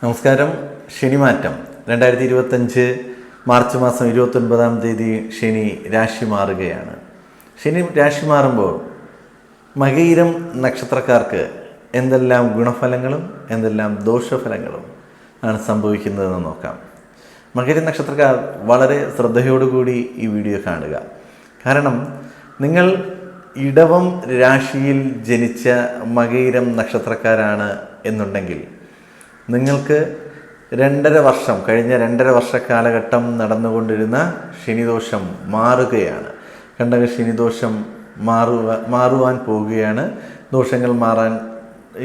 നമസ്കാരം. ശനിമാറ്റം 2025 മാർച്ച് മാസം 29-ാം തീയതി ശനി രാശി മാറുകയാണ്. ശനി രാശി മാറുമ്പോൾ മകയിരം നക്ഷത്രക്കാർക്ക് എന്തെല്ലാം ഗുണഫലങ്ങളും എന്തെല്ലാം ദോഷഫലങ്ങളും ആണ് സംഭവിക്കുന്നതെന്ന് നോക്കാം. മകര നക്ഷത്രക്കാർ വളരെ ശ്രദ്ധയോടുകൂടി ഈ വീഡിയോ കാണുക. കാരണം നിങ്ങൾ ഇടവം രാശിയിൽ ജനിച്ച മകയിരം നക്ഷത്രക്കാരാണ് എന്നുണ്ടെങ്കിൽ നിങ്ങൾക്ക് കഴിഞ്ഞ 2.5 വർഷ കാലഘട്ടം നടന്നുകൊണ്ടിരുന്ന ശനിദോഷം മാറുകയാണ്. കണ്ടക ശനിദോഷം മാറുവാൻ പോവുകയാണ്. ദോഷങ്ങൾ മാറാൻ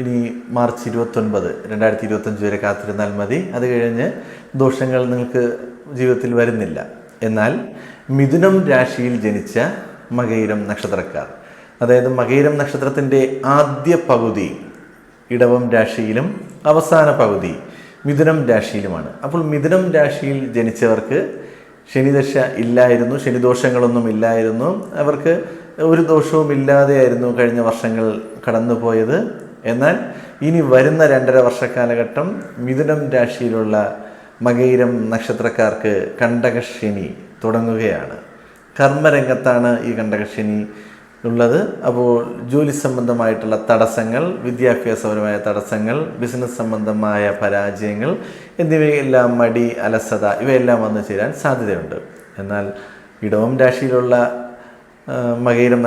ഇനി മാർച്ച് 29, 2025 വരെ കാത്തിരുന്നാൽ മതി. അത് കഴിഞ്ഞ് ദോഷങ്ങൾ നിങ്ങൾക്ക് ജീവിതത്തിൽ വരുന്നില്ല. എന്നാൽ മിഥുനം രാശിയിൽ ജനിച്ച മകയിരം നക്ഷത്രക്കാർ, അതായത് മകയിരം നക്ഷത്രത്തിൻ്റെ ആദ്യ പകുതി ഇടവം രാശിയിലും അവസാന പകുതി മിഥുനം രാശിയിലുമാണ്. അപ്പോൾ മിഥുനം രാശിയിൽ ജനിച്ചവർക്ക് ശനിദശ ഇല്ലായിരുന്നു, ശനിദോഷങ്ങളൊന്നും ഇല്ലായിരുന്നു. അവർക്ക് ഒരു ദോഷവും ഇല്ലാതെയായിരുന്നു കഴിഞ്ഞ വർഷങ്ങൾ കടന്നുപോയത്. എന്നാൽ ഇനി വരുന്ന 2.5 വർഷ കാലഘട്ടം മിഥുനം രാശിയിലുള്ള മകയിരം നക്ഷത്രക്കാർക്ക് കണ്ടകശനി തുടങ്ങുകയാണ്. കർമ്മരംഗത്താണ് ഈ കണ്ടകശനി ഉള്ളത്. അപ്പോൾ ജോലി സംബന്ധമായിട്ടുള്ള തടസ്സങ്ങൾ, വിദ്യാഭ്യാസപരമായ തടസ്സങ്ങൾ, ബിസിനസ് സംബന്ധമായ പരാജയങ്ങൾ എന്നിവയെല്ലാം, മടി, അലസത ഇവയെല്ലാം വന്നു ചേരാൻ സാധ്യതയുണ്ട്. എന്നാൽ ഇടവം രാശിയിലുള്ള മകയിരം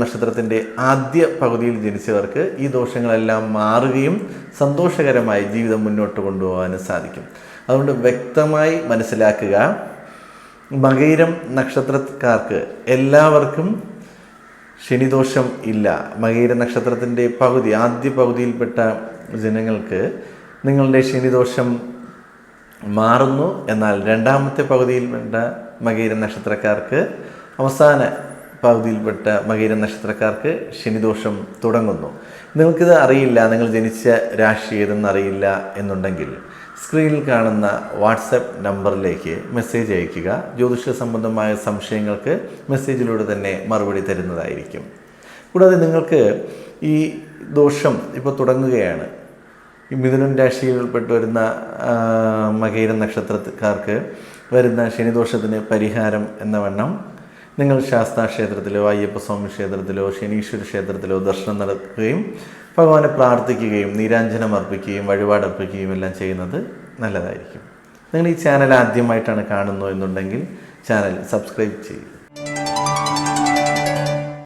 നക്ഷത്രത്തിൻ്റെ ആദ്യ പകുതിയിൽ ജനിച്ചവർക്ക് ഈ ദോഷങ്ങളെല്ലാം മാറുകയും സന്തോഷകരമായി ജീവിതം മുന്നോട്ട് കൊണ്ടുപോകാനും സാധിക്കും. അതുകൊണ്ട് വ്യക്തമായി മനസ്സിലാക്കുക, മകയിരം നക്ഷത്രക്കാർക്ക് എല്ലാവർക്കും ശനിദോഷം ഇല്ല. മകയിര നക്ഷത്രത്തിൻ്റെ ആദ്യ പകുതിയിൽപ്പെട്ട ജനങ്ങൾക്ക് നിങ്ങളുടെ ശനിദോഷം മാറുന്നു. എന്നാൽ രണ്ടാമത്തെ പകുതിയിൽപ്പെട്ട മകയിര നക്ഷത്രക്കാർക്ക്, അവസാന പകുതിയിൽപ്പെട്ട മകയിര നക്ഷത്രക്കാർക്ക് ശനിദോഷം തുടങ്ങുന്നു. നിങ്ങൾക്കിത് അറിയില്ല, നിങ്ങൾ ജനിച്ച രാശി ഏതെന്ന് അറിയില്ല എന്നുണ്ടെങ്കിൽ സ്ക്രീനിൽ കാണുന്ന വാട്സപ്പ് നമ്പറിലേക്ക് മെസ്സേജ് അയയ്ക്കുക. ജ്യോതിഷ സംബന്ധമായ സംശയങ്ങൾക്ക് മെസ്സേജിലൂടെ തന്നെ മറുപടി തരുന്നതായിരിക്കും. കൂടാതെ നിങ്ങൾക്ക് ഈ ദോഷം ഇപ്പോൾ തുടങ്ങുകയാണ്. ഈ മിഥുനം രാശിയിൽപ്പെട്ട് വരുന്ന മകയിരം നക്ഷത്രക്കാർക്ക് വരുന്ന ശനിദോഷത്തിന് പരിഹാരം എന്ന വണ്ണം നിങ്ങൾ ശാസ്താ ക്ഷേത്രത്തിലോ അയ്യപ്പസ്വാമി ക്ഷേത്രത്തിലോ ശനീശ്വര ക്ഷേത്രത്തിലോ ദർശനം നടത്തുകയും ഭഗവാനെ പ്രാർത്ഥിക്കുകയും നീരാഞ്ജനം അർപ്പിക്കുകയും വഴിപാടർപ്പിക്കുകയും എല്ലാം ചെയ്യുന്നത് നല്ലതായിരിക്കും. നിങ്ങൾ ഈ ചാനൽ ആദ്യമായിട്ടാണ് കാണുന്നത് എന്നുണ്ടെങ്കിൽ ചാനൽ സബ്സ്ക്രൈബ് ചെയ്യും.